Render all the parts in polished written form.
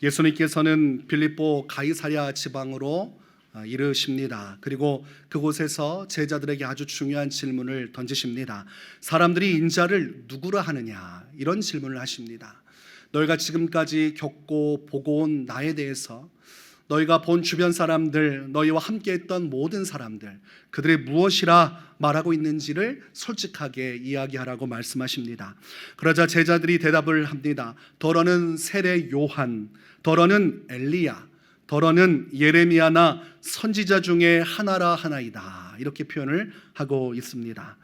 예수님께서는 빌립보 가이사랴 지방으로 이르십니다. 그리고 그곳에서 제자들에게 아주 중요한 질문을 던지십니다. 사람들이 인자를 누구라 하느냐, 이런 질문을 하십니다. 너희가 지금까지 겪고 보고 온 나에 대해서, 너희가 본 주변 사람들, 너희와 함께했던 모든 사람들, 그들이 무엇이라 말하고 있는지를 솔직하게 이야기하라고 말씀하십니다. 그러자 제자들이 대답을 합니다. 더러는 세례 요한, 더러는 엘리야, 더러는 예레미야나 선지자 중에 하나라 하나이다, 이렇게 표현을 하고 있습니다.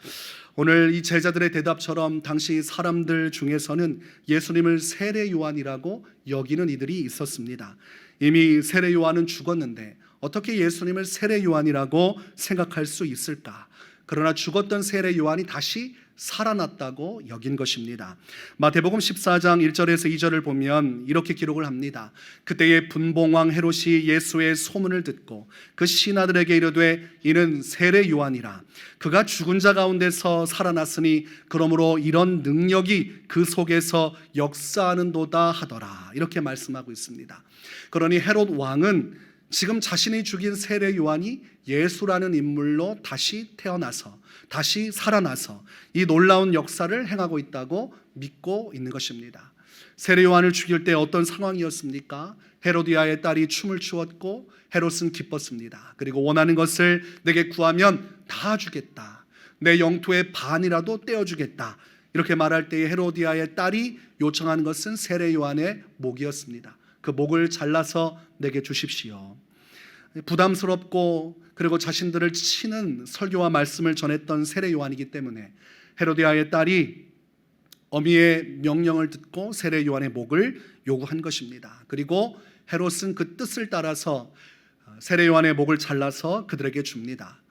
오늘 이 제자들의 대답처럼 당시 사람들 중에서는 예수님을 세례 요한이라고 여기는 이들이 있었습니다. 이미 세례 요한은 죽었는데 어떻게 예수님을 세례 요한이라고 생각할 수 있을까? 그러나 죽었던 세례 요한이 다시 살아났다고 여긴 것입니다. 마태복음 14장 1절에서 2절을 보면 이렇게 기록을 합니다. 그때의 분봉왕 헤롯이 예수의 소문을 듣고 그 신하들에게 이르되 이는 세례 요한이라. 그가 죽은 자 가운데서 살아났으니 그러므로 이런 능력이 그 속에서 역사하는도다 하더라. 이렇게 말씀하고 있습니다. 그러니 헤롯 왕은 지금 자신이 죽인 세례 요한이 예수라는 인물로 다시 태어나서, 다시 살아나서 이 놀라운 역사를 행하고 있다고 믿고 있는 것입니다. 세례 요한을 죽일 때 어떤 상황이었습니까? 헤로디아의 딸이 춤을 추었고 헤롯은 기뻤습니다. 그리고 원하는 것을 내게 구하면 다 주겠다, 내 영토의 반이라도 떼어주겠다, 이렇게 말할 때에 헤로디아의 딸이 요청한 것은 세례 요한의 목이었습니다. 그 목을 잘라서 내게 주십시오. 부담스럽고 그리고 자신들을 치는 설교와 말씀을 전했던 세례 요한이기 때문에 헤로디아의 딸이 어미의 명령을 듣고 세례 요한의 목을 요구한 것입니다. 그리고 헤롯은 그 뜻을 따라서 세례 요한의 목을 잘라서 그들에게 줍니다.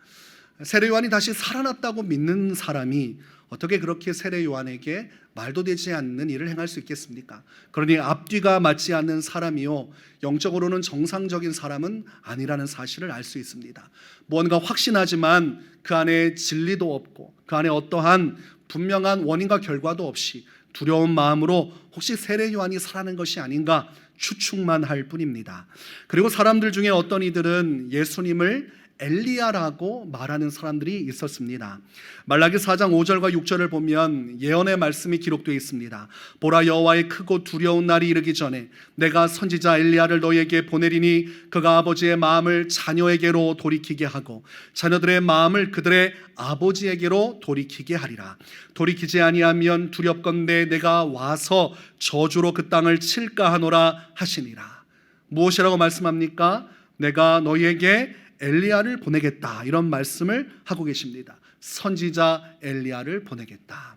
세례 요한이 다시 살아났다고 믿는 사람이 어떻게 그렇게 세례 요한에게 말도 되지 않는 일을 행할 수 있겠습니까? 그러니 앞뒤가 맞지 않는 사람이요, 영적으로는 정상적인 사람은 아니라는 사실을 알 수 있습니다. 뭔가 확신하지만 그 안에 진리도 없고 그 안에 어떠한 분명한 원인과 결과도 없이 두려운 마음으로 혹시 세례 요한이 살아난 것이 아닌가 추측만 할 뿐입니다. 그리고 사람들 중에 어떤 이들은 예수님을 엘리야라고 말하는 사람들이 있었습니다. 말라기 4장 5절과 6절을 보면 예언의 말씀이 기록되어 있습니다. 보라, 여호와의 크고 두려운 날이 이르기 전에 내가 선지자 엘리야를 너희에게 보내리니 그가 아버지의 마음을 자녀에게로 돌이키게 하고 자녀들의 마음을 그들의 아버지에게로 돌이키게 하리라. 돌이키지 아니하면 두렵건대 내가 와서 저주로 그 땅을 칠까 하노라 하시니라. 무엇이라고 말씀합니까? 내가 너희에게 엘리야를 보내겠다, 이런 말씀을 하고 계십니다. 선지자 엘리야를 보내겠다.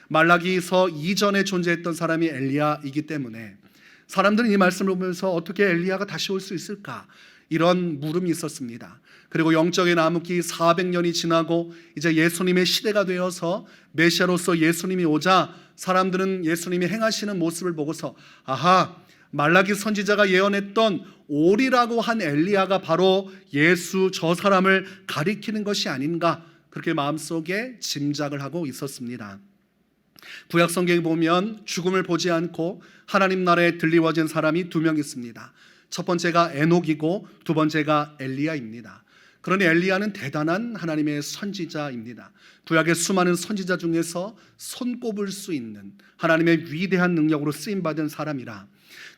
말라기서 이전에 존재했던 사람이 엘리야이기 때문에 사람들은 이 말씀을 보면서 어떻게 엘리야가 다시 올 수 있을까, 이런 물음이 있었습니다. 그리고 영적인 암흑기 400년이 지나고 이제 예수님의 시대가 되어서 메시아로서 예수님이 오자 사람들은 예수님이 행하시는 모습을 보고서 아하, 말라기 선지자가 예언했던 오리라고 한 엘리야가 바로 예수 저 사람을 가리키는 것이 아닌가, 그렇게 마음속에 짐작을 하고 있었습니다. 구약 성경에 보면 죽음을 보지 않고 하나님 나라에 들리워진 사람이 두 명 있습니다. 첫 번째가 에녹이고 두 번째가 엘리야입니다. 그러니 엘리야는 대단한 하나님의 선지자입니다. 구약의 수많은 선지자 중에서 손꼽을 수 있는 하나님의 위대한 능력으로 쓰임받은 사람이라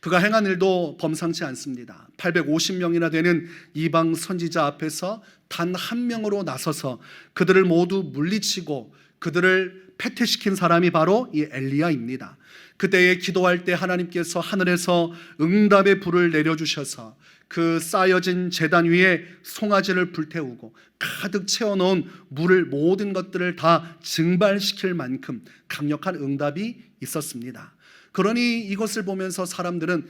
그가 행한 일도 범상치 않습니다. 850명이나 되는 이방 선지자 앞에서 단 한 명으로 나서서 그들을 모두 물리치고 그들을 패퇴시킨 사람이 바로 이 엘리야입니다. 그때에 기도할 때 하나님께서 하늘에서 응답의 불을 내려주셔서 그 쌓여진 제단 위에 송아지를 불태우고 가득 채워놓은 물을, 모든 것들을 다 증발시킬 만큼 강력한 응답이 있었습니다. 그러니 이것을 보면서 사람들은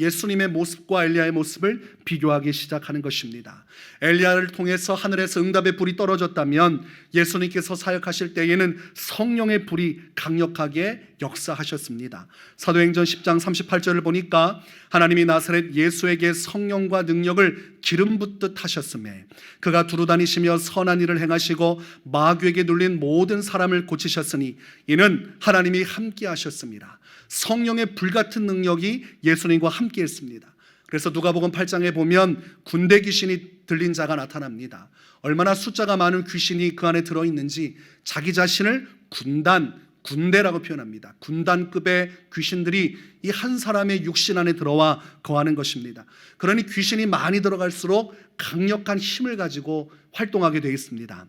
예수님의 모습과 엘리야의 모습을 비교하기 시작하는 것입니다. 엘리야를 통해서 하늘에서 응답의 불이 떨어졌다면 예수님께서 사역하실 때에는 성령의 불이 강력하게 역사하셨습니다. 사도행전 10장 38절을 보니까 하나님이 나사렛 예수에게 성령과 능력을 기름 붓듯 하셨으며 그가 두루다니시며 선한 일을 행하시고 마귀에게 눌린 모든 사람을 고치셨으니 이는 하나님이 함께 하셨습니다. 성령의 불같은 능력이 예수님과 함께했습니다. 그래서 누가복음 8장에 보면 군대 귀신이 들린 자가 나타납니다. 얼마나 숫자가 많은 귀신이 그 안에 들어있는지 자기 자신을 군대라고 표현합니다. 군단급의 귀신들이 이 한 사람의 육신 안에 들어와 거하는 것입니다. 그러니 귀신이 많이 들어갈수록 강력한 힘을 가지고 활동하게 되어 있습니다.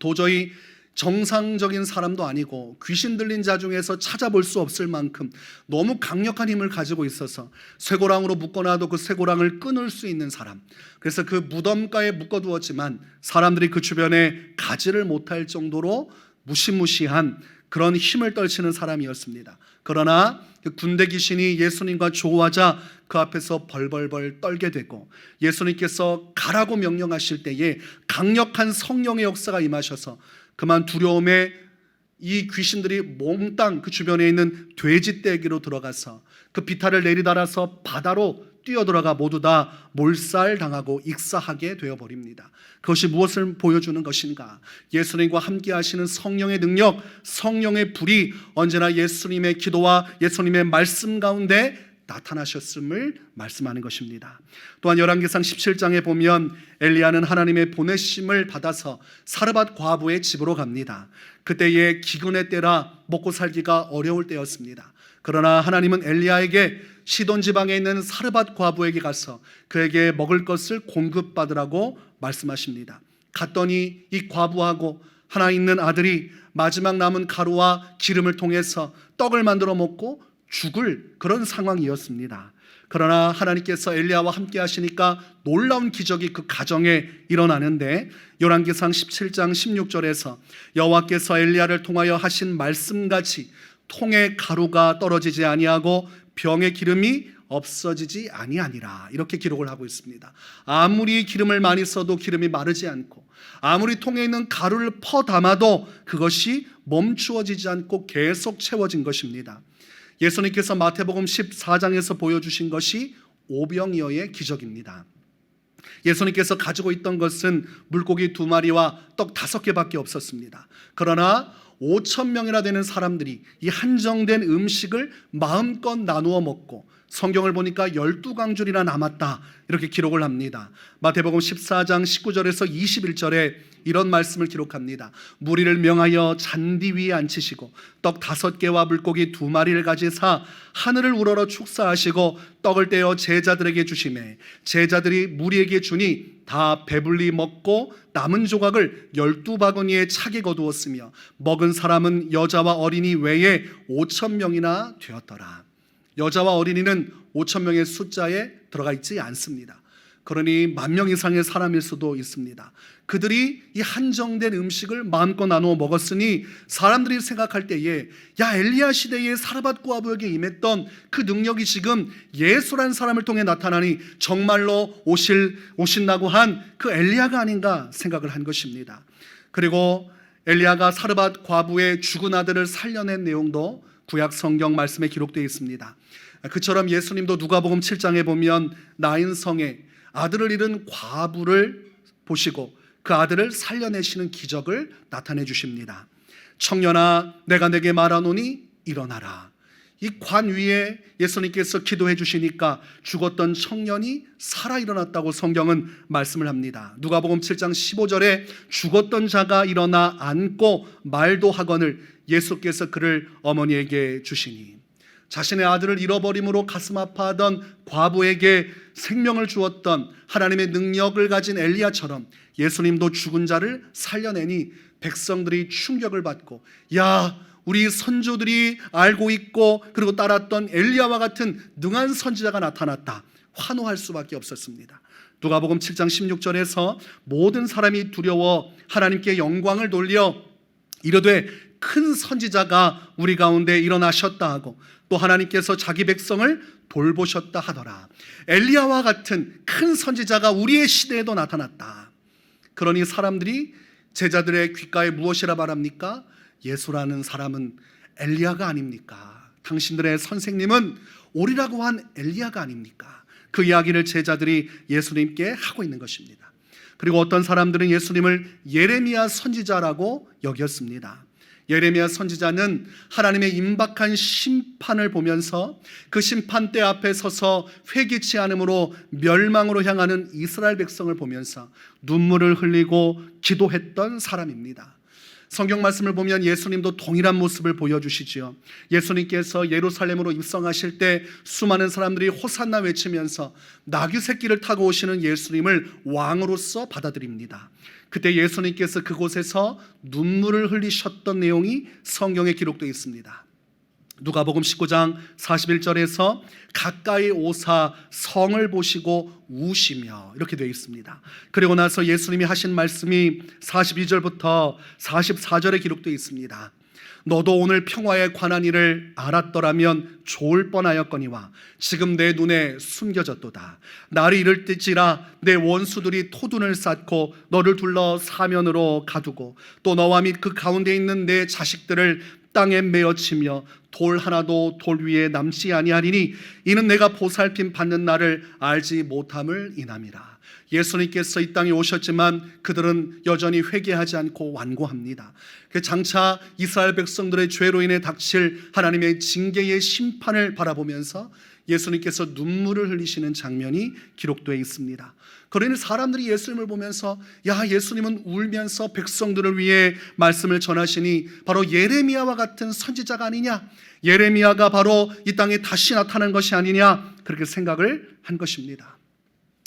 도저히 정상적인 사람도 아니고 귀신 들린 자 중에서 찾아볼 수 없을 만큼 너무 강력한 힘을 가지고 있어서 쇠고랑으로 묶어놔도 그 쇠고랑을 끊을 수 있는 사람, 그래서 그 무덤가에 묶어두었지만 사람들이 그 주변에 가지를 못할 정도로 무시무시한 그런 힘을 떨치는 사람이었습니다. 그러나 그 군대 귀신이 예수님과 조우하자 그 앞에서 벌벌벌 떨게 되고, 예수님께서 가라고 명령하실 때에 강력한 성령의 역사가 임하셔서 그만 두려움에 이 귀신들이 몽땅 그 주변에 있는 돼지떼기로 들어가서 그 비탈을 내리달아서 바다로 뛰어들어가 모두 다 몰살당하고 익사하게 되어버립니다. 그것이 무엇을 보여주는 것인가? 예수님과 함께 하시는 성령의 능력, 성령의 불이 언제나 예수님의 기도와 예수님의 말씀 가운데 나타나셨음을 말씀하는 것입니다. 또한 열왕기상 17장에 보면 엘리야는 하나님의 보내심을 받아서 사르밧 과부의 집으로 갑니다. 그때에 기근의 때라 먹고 살기가 어려울 때였습니다. 그러나 하나님은 엘리야에게 시돈 지방에 있는 사르밧 과부에게 가서 그에게 먹을 것을 공급받으라고 말씀하십니다. 갔더니 이 과부하고 하나 있는 아들이 마지막 남은 가루와 기름을 통해서 떡을 만들어 먹고 죽을 그런 상황이었습니다. 그러나 하나님께서 엘리야와 함께 하시니까 놀라운 기적이 그 가정에 일어나는데, 열왕기상 17장 16절에서 여호와께서 엘리야를 통하여 하신 말씀같이 통에 가루가 떨어지지 아니하고 병의 기름이 없어지지 아니하니라, 이렇게 기록을 하고 있습니다. 아무리 기름을 많이 써도 기름이 마르지 않고, 아무리 통에 있는 가루를 퍼 담아도 그것이 멈추어지지 않고 계속 채워진 것입니다. 예수님께서 마태복음 14장에서 보여주신 것이 오병이어의 기적입니다. 예수님께서 가지고 있던 것은 물고기 2마리와 떡 5개밖에 없었습니다. 그러나 5,000명이나 되는 사람들이 이 한정된 음식을 마음껏 나누어 먹고, 성경을 보니까 12강줄이나 남았다, 이렇게 기록을 합니다. 마태복음 14장 19절에서 21절에 이런 말씀을 기록합니다. 무리를 명하여 잔디 위에 앉히시고 떡 5개와 물고기 2마리를 가지사 하늘을 우러러 축사하시고 떡을 떼어 제자들에게 주시매 제자들이 무리에게 주니 다 배불리 먹고 남은 조각을 12바구니에 차게 거두었으며 먹은 사람은 여자와 어린이 외에 5,000명이나 되었더라. 여자와 어린이는 5,000명의 숫자에 들어가 있지 않습니다. 그러니 10,000명 이상의 사람일 수도 있습니다. 그들이 이 한정된 음식을 마음껏 나누어 먹었으니 사람들이 생각할 때에, 야, 엘리야 시대에 사르밧 과부에게 임했던 그 능력이 지금 예수라는 사람을 통해 나타나니 정말로 오신다고 한 그 엘리야가 아닌가 생각을 한 것입니다. 그리고 엘리야가 사르밧 과부의 죽은 아들을 살려낸 내용도 구약 성경 말씀에 기록되어 있습니다. 그처럼 예수님도 누가복음 7장에 보면 나인성에 아들을 잃은 과부를 보시고 그 아들을 살려내시는 기적을 나타내 주십니다. 청년아, 내가 내게 말하노니 일어나라. 이 관 위에 예수님께서 기도해 주시니까 죽었던 청년이 살아 일어났다고 성경은 말씀을 합니다. 누가복음 7장 15절에 죽었던 자가 일어나 앉고 말도 하거늘 예수께서 그를 어머니에게 주시니, 자신의 아들을 잃어버림으로 가슴 아파하던 과부에게 생명을 주었던 하나님의 능력을 가진 엘리야처럼 예수님도 죽은 자를 살려내니 백성들이 충격을 받고, 야, 우리 선조들이 알고 있고 그리고 따랐던 엘리야와 같은 능한 선지자가 나타났다, 환호할 수밖에 없었습니다. 누가복음 7장 16절에서 모든 사람이 두려워 하나님께 영광을 돌려 이르되 큰 선지자가 우리 가운데 일어나셨다 하고 또 하나님께서 자기 백성을 돌보셨다 하더라. 엘리야와 같은 큰 선지자가 우리의 시대에도 나타났다. 그러니 사람들이 제자들의 귓가에 무엇이라 말합니까? 예수라는 사람은 엘리야가 아닙니까? 당신들의 선생님은 오리라고 한 엘리야가 아닙니까? 그 이야기를 제자들이 예수님께 하고 있는 것입니다. 그리고 어떤 사람들은 예수님을 예레미야 선지자라고 여겼습니다. 예레미야 선지자는 하나님의 임박한 심판을 보면서 그 심판대 앞에 서서 회개치 않음으로 멸망으로 향하는 이스라엘 백성을 보면서 눈물을 흘리고 기도했던 사람입니다. 성경 말씀을 보면 예수님도 동일한 모습을 보여주시지요. 예수님께서 예루살렘으로 입성하실 때 수많은 사람들이 호산나 외치면서 나귀 새끼를 타고 오시는 예수님을 왕으로서 받아들입니다. 그때 예수님께서 그곳에서 눈물을 흘리셨던 내용이 성경에 기록되어 있습니다. 누가복음 19장 41절에서 가까이 오사 성을 보시고 우시며 이렇게 되어 있습니다. 그리고 나서 예수님이 하신 말씀이 42절부터 44절에 기록되어 있습니다. 너도 오늘 평화에 관한 일을 알았더라면 좋을 뻔하였거니와 지금 내 눈에 숨겨졌도다. 날이 이를지라 내 원수들이 토둔을 쌓고 너를 둘러 사면으로 가두고 또 너와 및 그 가운데 있는 내 자식들을 땅에 메어치며 돌 하나도 돌 위에 남지 아니하리니 이는 내가 보살핌 받는 날을 알지 못함을 인함이라. 예수님께서 이 땅에 오셨지만 그들은 여전히 회개하지 않고 완고합니다. 장차 이스라엘 백성들의 죄로 인해 닥칠 하나님의 징계의 심판을 바라보면서 예수님께서 눈물을 흘리시는 장면이 기록되어 있습니다. 그러니 사람들이 예수님을 보면서 야, 예수님은 울면서 백성들을 위해 말씀을 전하시니 바로 예레미야와 같은 선지자가 아니냐, 예레미야가 바로 이 땅에 다시 나타난 것이 아니냐, 그렇게 생각을 한 것입니다.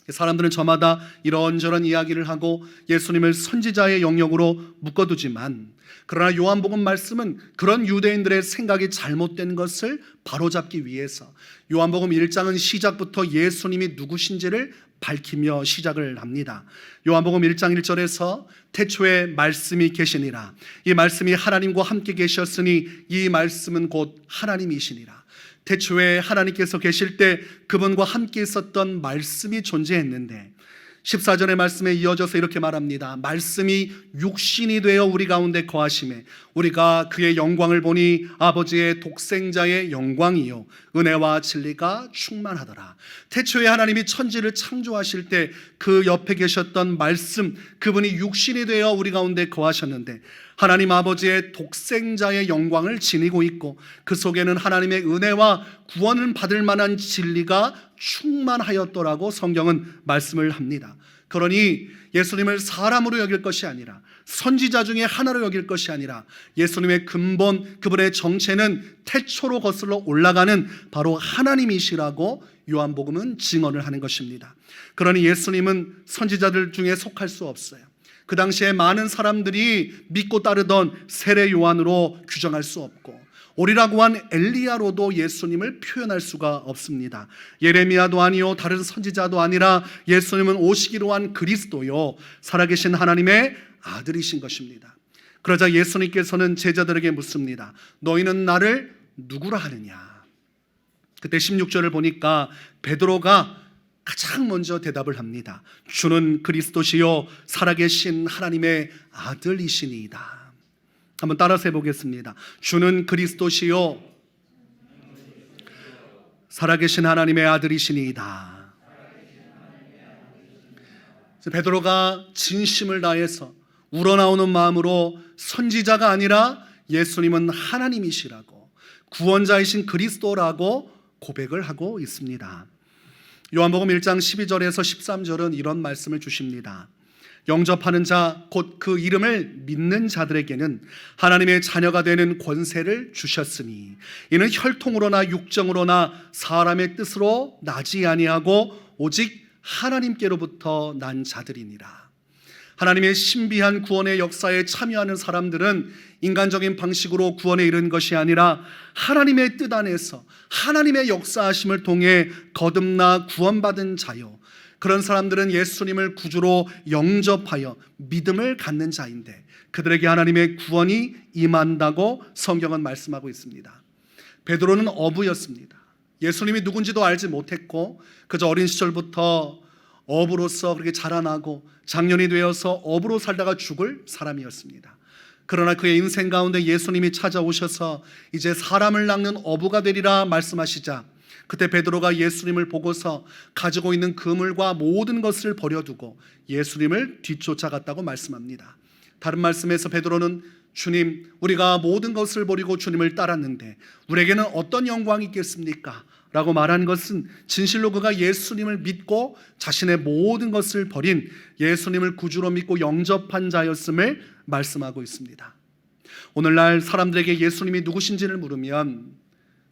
사람들은 저마다 이런저런 이야기를 하고 예수님을 선지자의 영역으로 묶어두지만, 그러나 요한복음 말씀은 그런 유대인들의 생각이 잘못된 것을 바로잡기 위해서 요한복음 1장은 시작부터 예수님이 누구신지를 밝히며 시작을 합니다. 요한복음 1장 1절에서 태초에 말씀이 계시니라. 이 말씀이 하나님과 함께 계셨으니 이 말씀은 곧 하나님이시니라. 태초에 하나님께서 계실 때 그분과 함께 있었던 말씀이 존재했는데 14절의 말씀에 이어져서 이렇게 말합니다. 말씀이 육신이 되어 우리 가운데 거하심에 우리가 그의 영광을 보니 아버지의 독생자의 영광이요 은혜와 진리가 충만하더라. 태초에 하나님이 천지를 창조하실 때 그 옆에 계셨던 말씀, 그분이 육신이 되어 우리 가운데 거하셨는데 하나님 아버지의 독생자의 영광을 지니고 있고 그 속에는 하나님의 은혜와 구원을 받을 만한 진리가 충만하였더라고 성경은 말씀을 합니다. 그러니 예수님을 사람으로 여길 것이 아니라 선지자 중에 하나로 여길 것이 아니라 예수님의 근본, 그분의 정체는 태초로 거슬러 올라가는 바로 하나님이시라고 요한복음은 증언을 하는 것입니다. 그러니 예수님은 선지자들 중에 속할 수 없어요. 그 당시에 많은 사람들이 믿고 따르던 세례 요한으로 규정할 수 없고 오리라고 한 엘리야로도 예수님을 표현할 수가 없습니다. 예레미야도 아니요 다른 선지자도 아니라 예수님은 오시기로 한 그리스도요 살아계신 하나님의 아들이신 것입니다. 그러자 예수님께서는 제자들에게 묻습니다. 너희는 나를 누구라 하느냐? 그때 16절을 보니까 베드로가 가장 먼저 대답을 합니다. 주는 그리스도시요 살아계신 하나님의 아들이시니이다. 한번 따라서 해보겠습니다. 주는 그리스도시요 살아계신 하나님의 아들이시니이다. 베드로가 진심을 다해서 우러나오는 마음으로 선지자가 아니라 예수님은 하나님이시라고 구원자이신 그리스도라고 고백을 하고 있습니다. 요한복음 1장 12절에서 13절은 이런 말씀을 주십니다. 영접하는 자 곧 그 이름을 믿는 자들에게는 하나님의 자녀가 되는 권세를 주셨으니 이는 혈통으로나 육정으로나 사람의 뜻으로 나지 아니하고 오직 하나님께로부터 난 자들이니라. 하나님의 신비한 구원의 역사에 참여하는 사람들은 인간적인 방식으로 구원에 이른 것이 아니라 하나님의 뜻 안에서 하나님의 역사하심을 통해 거듭나 구원받은 자요, 그런 사람들은 예수님을 구주로 영접하여 믿음을 갖는 자인데 그들에게 하나님의 구원이 임한다고 성경은 말씀하고 있습니다. 베드로는 어부였습니다. 예수님이 누군지도 알지 못했고 그저 어린 시절부터 어부로서 그렇게 자라나고 장년이 되어서 어부로 살다가 죽을 사람이었습니다. 그러나 그의 인생 가운데 예수님이 찾아오셔서 이제 사람을 낚는 어부가 되리라 말씀하시자 그때 베드로가 예수님을 보고서 가지고 있는 그물과 모든 것을 버려두고 예수님을 뒤쫓아갔다고 말씀합니다. 다른 말씀에서 베드로는 주님, 우리가 모든 것을 버리고 주님을 따랐는데 우리에게는 어떤 영광이 있겠습니까? 라고 말한 것은 진실로 그가 예수님을 믿고 자신의 모든 것을 버린 예수님을 구주로 믿고 영접한 자였음을 말씀하고 있습니다. 오늘날 사람들에게 예수님이 누구신지를 물으면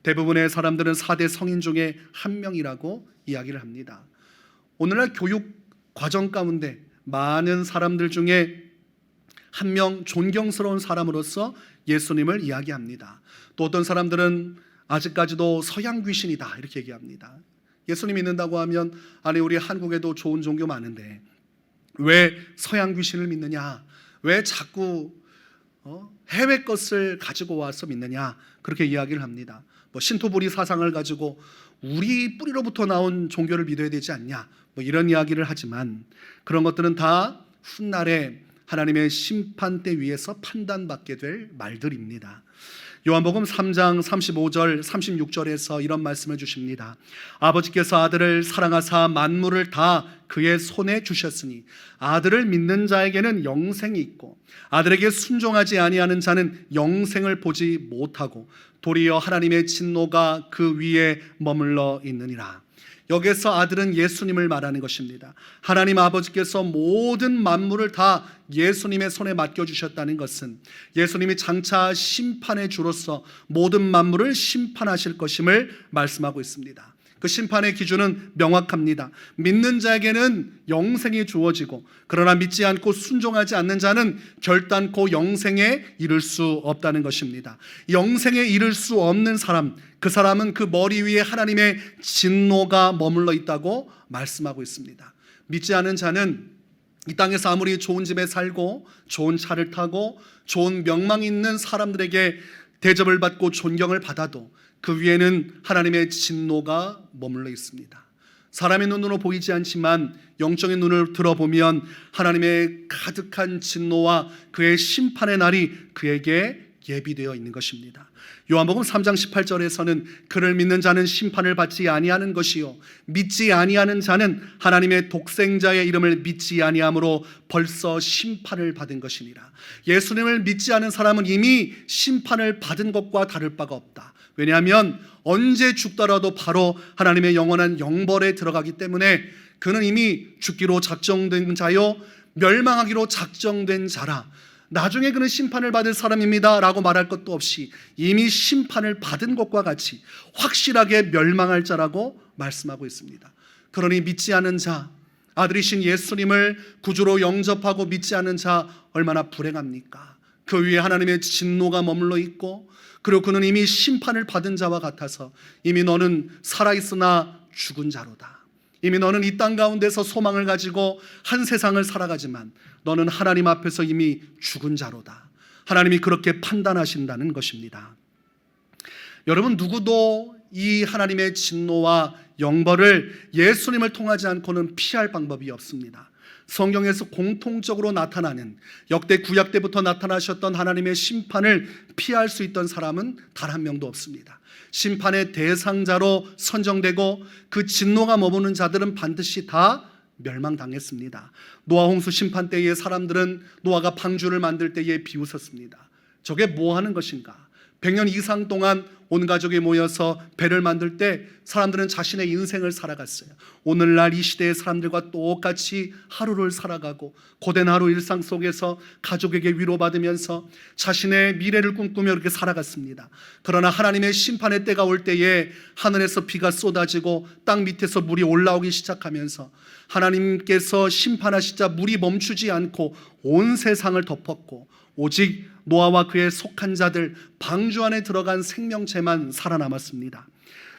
대부분의 사람들은 4대 성인 중에 한 명이라고 이야기를 합니다. 오늘날 교육 과정 가운데 많은 사람들 중에 한 명 존경스러운 사람으로서 예수님을 이야기합니다. 또 어떤 사람들은 아직까지도 서양 귀신이다 이렇게 얘기합니다. 예수님 믿는다고 하면 아니 우리 한국에도 좋은 종교 많은데 왜 서양 귀신을 믿느냐, 왜 자꾸 해외 것을 가지고 와서 믿느냐, 그렇게 이야기를 합니다. 뭐 신토부리 사상을 가지고 우리 뿌리로부터 나온 종교를 믿어야 되지 않냐, 뭐 이런 이야기를 하지만 그런 것들은 다 훗날에 하나님의 심판대 위에서 판단받게 될 말들입니다. 요한복음 3장 35절 36절에서 이런 말씀을 주십니다. 아버지께서 아들을 사랑하사 만물을 다 그의 손에 주셨으니 아들을 믿는 자에게는 영생이 있고 아들에게 순종하지 아니하는 자는 영생을 보지 못하고 도리어 하나님의 진노가 그 위에 머물러 있느니라. 여기서 아들은 예수님을 말하는 것입니다. 하나님 아버지께서 모든 만물을 다 예수님의 손에 맡겨주셨다는 것은 예수님이 장차 심판의 주로서 모든 만물을 심판하실 것임을 말씀하고 있습니다. 그 심판의 기준은 명확합니다. 믿는 자에게는 영생이 주어지고 그러나 믿지 않고 순종하지 않는 자는 결단코 영생에 이를 수 없다는 것입니다. 영생에 이를 수 없는 사람, 그 사람은 그 머리 위에 하나님의 진노가 머물러 있다고 말씀하고 있습니다. 믿지 않은 자는 이 땅에서 아무리 좋은 집에 살고 좋은 차를 타고 좋은 명망 있는 사람들에게 대접을 받고 존경을 받아도 그 위에는 하나님의 진노가 머물러 있습니다. 사람의 눈으로 보이지 않지만 영적인 눈을 들어보면 하나님의 가득한 진노와 그의 심판의 날이 그에게 예비되어 있는 것입니다. 요한복음 3장 18절에서는 그를 믿는 자는 심판을 받지 아니하는 것이요 믿지 아니하는 자는 하나님의 독생자의 이름을 믿지 아니함으로 벌써 심판을 받은 것이니라. 예수님을 믿지 않은 사람은 이미 심판을 받은 것과 다를 바가 없다. 왜냐하면 언제 죽더라도 바로 하나님의 영원한 영벌에 들어가기 때문에 그는 이미 죽기로 작정된 자요 멸망하기로 작정된 자라. 나중에 그는 심판을 받을 사람입니다 라고 말할 것도 없이 이미 심판을 받은 것과 같이 확실하게 멸망할 자라고 말씀하고 있습니다. 그러니 믿지 않은 자, 아들이신 예수님을 구주로 영접하고 믿지 않은 자 얼마나 불행합니까? 그 위에 하나님의 진노가 머물러 있고 그리고 그는 이미 심판을 받은 자와 같아서 이미 너는 살아있으나 죽은 자로다. 이미 너는 이 땅 가운데서 소망을 가지고 한 세상을 살아가지만 너는 하나님 앞에서 이미 죽은 자로다. 하나님이 그렇게 판단하신다는 것입니다. 여러분, 누구도 이 하나님의 진노와 영벌을 예수님을 통하지 않고는 피할 방법이 없습니다. 성경에서 공통적으로 나타나는 역대 구약 때부터 나타나셨던 하나님의 심판을 피할 수 있던 사람은 단 한 명도 없습니다. 심판의 대상자로 선정되고 그 진노가 머무는 자들은 반드시 다 멸망당했습니다. 노아 홍수 심판 때의 사람들은 노아가 방주를 만들 때에 비웃었습니다. 저게 뭐 하는 것인가? 100년 이상 동안 온 가족이 모여서 배를 만들 때 사람들은 자신의 인생을 살아갔어요. 오늘날 이 시대의 사람들과 똑같이 하루를 살아가고 고된 하루 일상 속에서 가족에게 위로받으면서 자신의 미래를 꿈꾸며 이렇게 살아갔습니다. 그러나 하나님의 심판의 때가 올 때에 하늘에서 비가 쏟아지고 땅 밑에서 물이 올라오기 시작하면서 하나님께서 심판하시자 물이 멈추지 않고 온 세상을 덮었고 오직 노아와 그의 속한 자들 방주 안에 들어간 생명체만 살아남았습니다.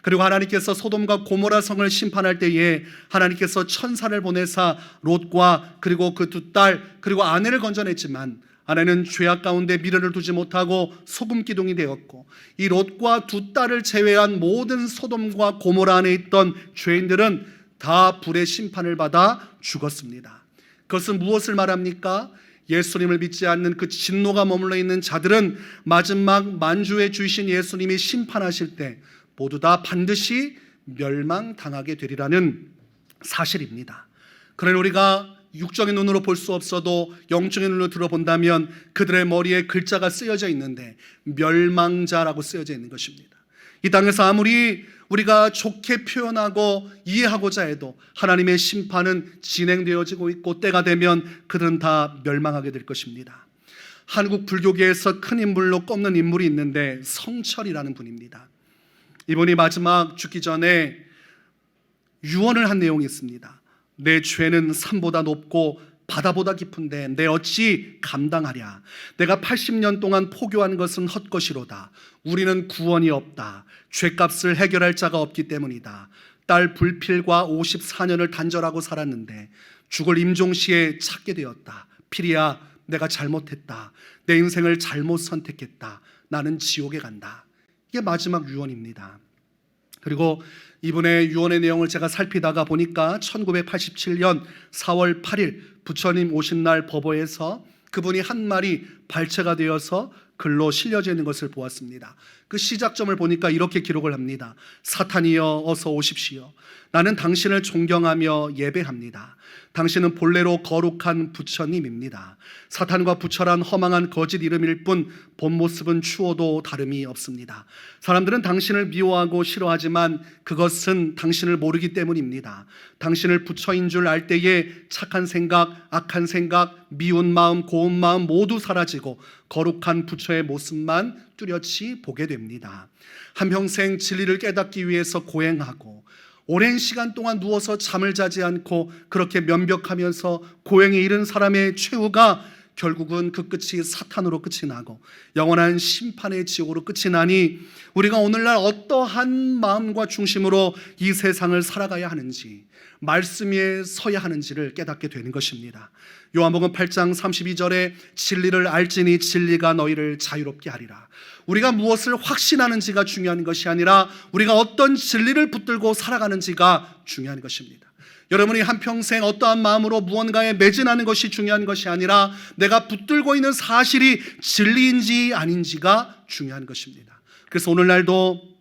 그리고 하나님께서 소돔과 고모라 성을 심판할 때에 하나님께서 천사를 보내사 롯과 그리고 그 두 딸 그리고 아내를 건져냈지만 아내는 죄악 가운데 미련을 두지 못하고 소금 기둥이 되었고 이 롯과 두 딸을 제외한 모든 소돔과 고모라 안에 있던 죄인들은 다 불의 심판을 받아 죽었습니다. 그것은 무엇을 말합니까? 예수님을 믿지 않는 그 진노가 머물러 있는 자들은 마지막 만주의 주이신 예수님이 심판하실 때 모두 다 반드시 멸망당하게 되리라는 사실입니다. 그러니 우리가 육적인 눈으로 볼 수 없어도 영적인 눈으로 들어본다면 그들의 머리에 글자가 쓰여져 있는데 멸망자라고 쓰여져 있는 것입니다. 이 땅에서 아무리 우리가 좋게 표현하고 이해하고자 해도 하나님의 심판은 진행되어지고 있고 때가 되면 그들은 다 멸망하게 될 것입니다. 한국 불교계에서 큰 인물로 꼽는 인물이 있는데 성철이라는 분입니다. 이분이 마지막 죽기 전에 유언을 한 내용이 있습니다. 내 죄는 산보다 높고 바다보다 깊은데 내 어찌 감당하랴. 내가 80년 동안 포교한 것은 헛것이로다. 우리는 구원이 없다. 죄값을 해결할 자가 없기 때문이다. 딸 불필과 54년을 단절하고 살았는데 죽을 임종시에 찾게 되었다. 필이야, 내가 잘못했다. 내 인생을 잘못 선택했다. 나는 지옥에 간다. 이게 마지막 유언입니다. 그리고 이분의 유언의 내용을 제가 살피다가 보니까 1987년 4월 8일 부처님 오신 날 법어에서 그분이 한 말이 발췌가 되어서 글로 실려져 있는 것을 보았습니다. 그 시작점을 보니까 이렇게 기록을 합니다. 사탄이여 어서 오십시오. 나는 당신을 존경하며 예배합니다. 당신은 본래로 거룩한 부처님입니다. 사탄과 부처란 허망한 거짓 이름일 뿐 본 모습은 추워도 다름이 없습니다. 사람들은 당신을 미워하고 싫어하지만 그것은 당신을 모르기 때문입니다. 당신을 부처인 줄 알 때에 착한 생각, 악한 생각, 미운 마음, 고운 마음 모두 사라지고 거룩한 부처의 모습만 뚜렷이 보게 됩니다. 한평생 진리를 깨닫기 위해서 고행하고 오랜 시간 동안 누워서 잠을 자지 않고 그렇게 면벽하면서 고행에 이른 사람의 최후가 결국은 그 끝이 사탄으로 끝이 나고 영원한 심판의 지옥으로 끝이 나니 우리가 오늘날 어떠한 마음과 중심으로 이 세상을 살아가야 하는지, 말씀 위에 서야 하는지를 깨닫게 되는 것입니다. 요한복음 8장 32절에 진리를 알지니 진리가 너희를 자유롭게 하리라. 우리가 무엇을 확신하는지가 중요한 것이 아니라 우리가 어떤 진리를 붙들고 살아가는지가 중요한 것입니다. 여러분이 한평생 어떠한 마음으로 무언가에 매진하는 것이 중요한 것이 아니라 내가 붙들고 있는 사실이 진리인지 아닌지가 중요한 것입니다. 그래서 오늘날도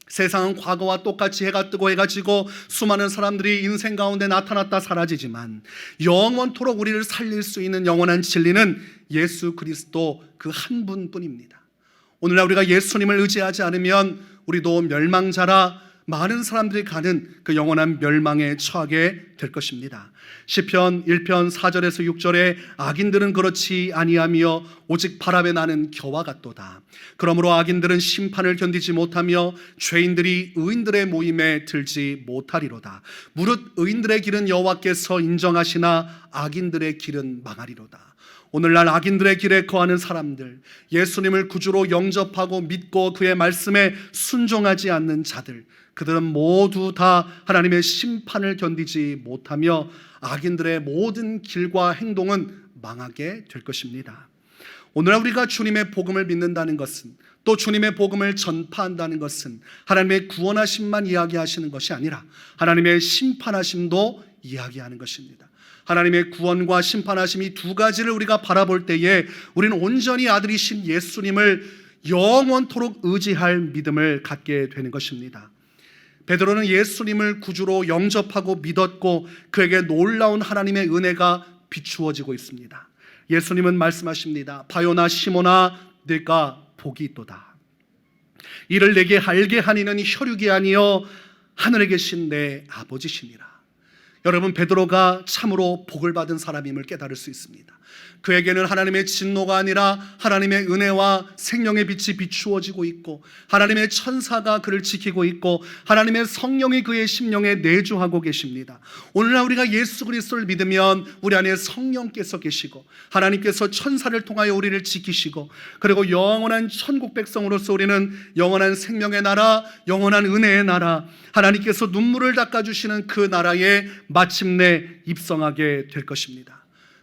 세상은 과거와 똑같이 해가 뜨고 해가 지고 수많은 사람들이 인생 가운데 나타났다 사라지지만 영원토록 우리를 살릴 수 있는 영원한 진리는 예수 그리스도 그 한 분뿐입니다. 오늘날 우리가 예수님을 의지하지 않으면 우리도 멸망자라 많은 사람들이 가는 그 영원한 멸망에 처하게 될 것입니다. 시편 1편 4절에서 6절에 악인들은 그렇지 아니하며 오직 바람에 나는 겨와 같도다. 그러므로 악인들은 심판을 견디지 못하며 죄인들이 의인들의 모임에 들지 못하리로다. 무릇 의인들의 길은 여호와께서 인정하시나 악인들의 길은 망하리로다. 오늘날 악인들의 길에 거하는 사람들, 예수님을 구주로 영접하고 믿고 그의 말씀에 순종하지 않는 자들, 그들은 모두 다 하나님의 심판을 견디지 못하며 악인들의 모든 길과 행동은 망하게 될 것입니다. 오늘날 우리가 주님의 복음을 믿는다는 것은, 또 주님의 복음을 전파한다는 것은 하나님의 구원하심만 이야기하시는 것이 아니라 하나님의 심판하심도 이야기하는 것입니다. 하나님의 구원과 심판하심 이 두 가지를 우리가 바라볼 때에 우리는 온전히 아들이신 예수님을 영원토록 의지할 믿음을 갖게 되는 것입니다. 베드로는 예수님을 구주로 영접하고 믿었고 그에게 놀라운 하나님의 은혜가 비추어지고 있습니다. 예수님은 말씀하십니다. 바요나 시모나 네가 복이 있도다. 이를 내게 알게 하니는 혈육이 아니요 하늘에 계신 내 아버지시니라. 여러분, 베드로가 참으로 복을 받은 사람임을 깨달을 수 있습니다. 그에게는 하나님의 진노가 아니라 하나님의 은혜와 생명의 빛이 비추어지고 있고 하나님의 천사가 그를 지키고 있고 하나님의 성령이 그의 심령에 내주하고 계십니다. 오늘날 우리가 예수 그리스도를 믿으면 우리 안에 성령께서 계시고 하나님께서 천사를 통하여 우리를 지키시고 그리고 영원한 천국 백성으로서 우리는 영원한 생명의 나라, 영원한 은혜의 나라, 하나님께서 눈물을 닦아주시는 그 나라에 마침내 입성하게 될 것입니다.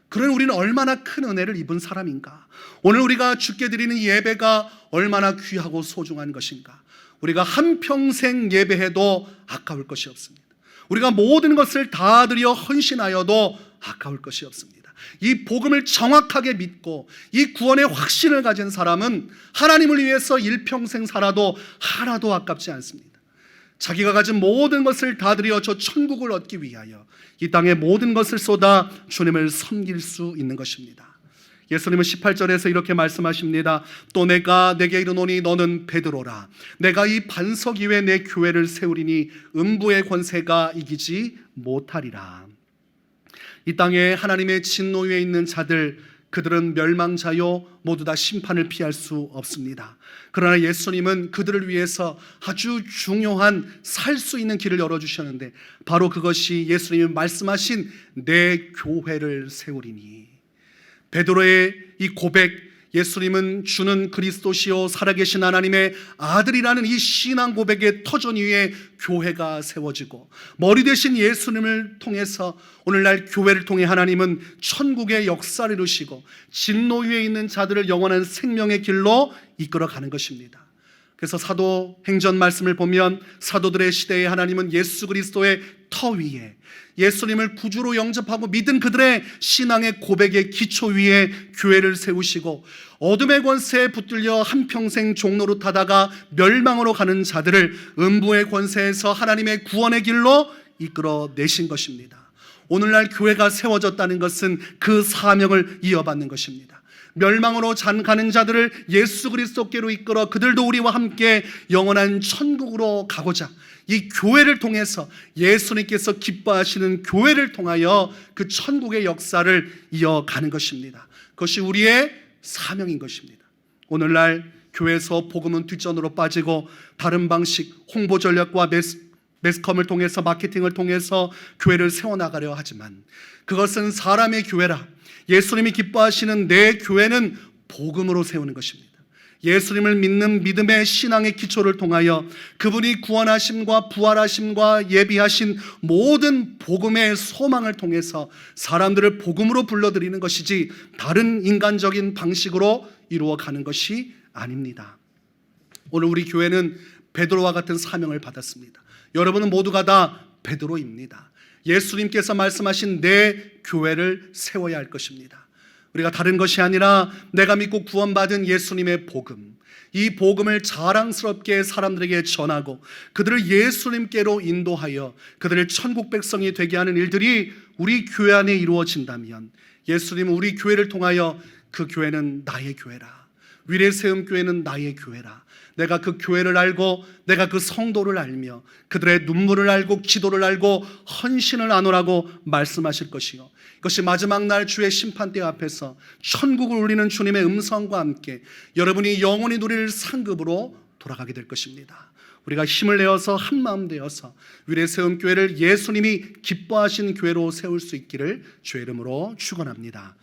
그런 우리는 얼마나 큰 은혜를 입은 사람인가. 오늘 우리가 주께 드리는 예배가 얼마나 귀하고 소중한 것인가. 우리가 한평생 예배해도 아까울 것이 없습니다. 우리가 모든 것을 다 드려 헌신하여도 아까울 것이 없습니다. 이 복음을 정확하게 믿고 이 구원의 확신을 가진 사람은 하나님을 위해서 일평생 살아도 하나도 아깝지 않습니다. 자기가 가진 모든 것을 다 들여 저 천국을 얻기 위하여 이 땅의 모든 것을 쏟아 주님을 섬길 수 있는 것입니다. 예수님은 18절에서 이렇게 말씀하십니다. 또 내가 내게 이르노니 너는 베드로라. 내가 이 반석 위에 내 교회를 세우리니 음부의 권세가 이기지 못하리라. 이 땅에 하나님의 진노 위에 있는 자들, 그들은 멸망자요 모두 다 심판을 피할 수 없습니다. 그러나 예수님은 그들을 위해서 아주 중요한 살 수 있는 길을 열어주셨는데 바로 그것이 예수님이 말씀하신 내 교회를 세우리니. 베드로의 이 고백, 예수님은 주는 그리스도시요 살아계신 하나님의 아들이라는 이 신앙 고백의 터전 위에 교회가 세워지고 머리 되신 예수님을 통해서 오늘날 교회를 통해 하나님은 천국의 역사를 이루시고 진노 위에 있는 자들을 영원한 생명의 길로 이끌어가는 것입니다. 그래서 사도행전 말씀을 보면 사도들의 시대에 하나님은 예수 그리스도의 터 위에 예수님을 구주로 영접하고 믿은 그들의 신앙의 고백의 기초 위에 교회를 세우시고 어둠의 권세에 붙들려 한평생 종로로 타다가 멸망으로 가는 자들을 음부의 권세에서 하나님의 구원의 길로 이끌어내신 것입니다. 오늘날 교회가 세워졌다는 것은 그 사명을 이어받는 것입니다. 멸망으로 가는 자들을 예수 그리스도께로 이끌어 그들도 우리와 함께 영원한 천국으로 가고자 이 교회를 통해서 예수님께서 기뻐하시는 교회를 통하여 그 천국의 역사를 이어가는 것입니다. 그것이 우리의 사명인 것입니다. 오늘날 교회에서 복음은 뒷전으로 빠지고 다른 방식, 홍보 전략과 매스컴을 통해서 마케팅을 통해서 교회를 세워나가려 하지만 그것은 사람의 교회라. 예수님이 기뻐하시는 내 교회는 복음으로 세우는 것입니다. 예수님을 믿는 믿음의 신앙의 기초를 통하여 그분이 구원하심과 부활하심과 예비하신 모든 복음의 소망을 통해서 사람들을 복음으로 불러들이는 것이지 다른 인간적인 방식으로 이루어가는 것이 아닙니다. 오늘 우리 교회는 베드로와 같은 사명을 받았습니다. 여러분은 모두가 다 베드로입니다. 예수님께서 말씀하신 내 교회를 세워야 할 것입니다. 우리가 다른 것이 아니라 내가 믿고 구원받은 예수님의 복음, 이 복음을 자랑스럽게 사람들에게 전하고 그들을 예수님께로 인도하여 그들을 천국 백성이 되게 하는 일들이 우리 교회 안에 이루어진다면 예수님은 우리 교회를 통하여 그 교회는 나의 교회라, 위례세움교회는 나의 교회라, 내가 그 교회를 알고 내가 그 성도를 알며 그들의 눈물을 알고 기도를 알고 헌신을 나누라고 말씀하실 것이요, 이것이 마지막 날 주의 심판대 앞에서 천국을 울리는 주님의 음성과 함께 여러분이 영원히 누릴 상급으로 돌아가게 될 것입니다. 우리가 힘을 내어서 한마음 되어서 위례세움교회를 예수님이 기뻐하신 교회로 세울 수 있기를 주의 이름으로 축원합니다.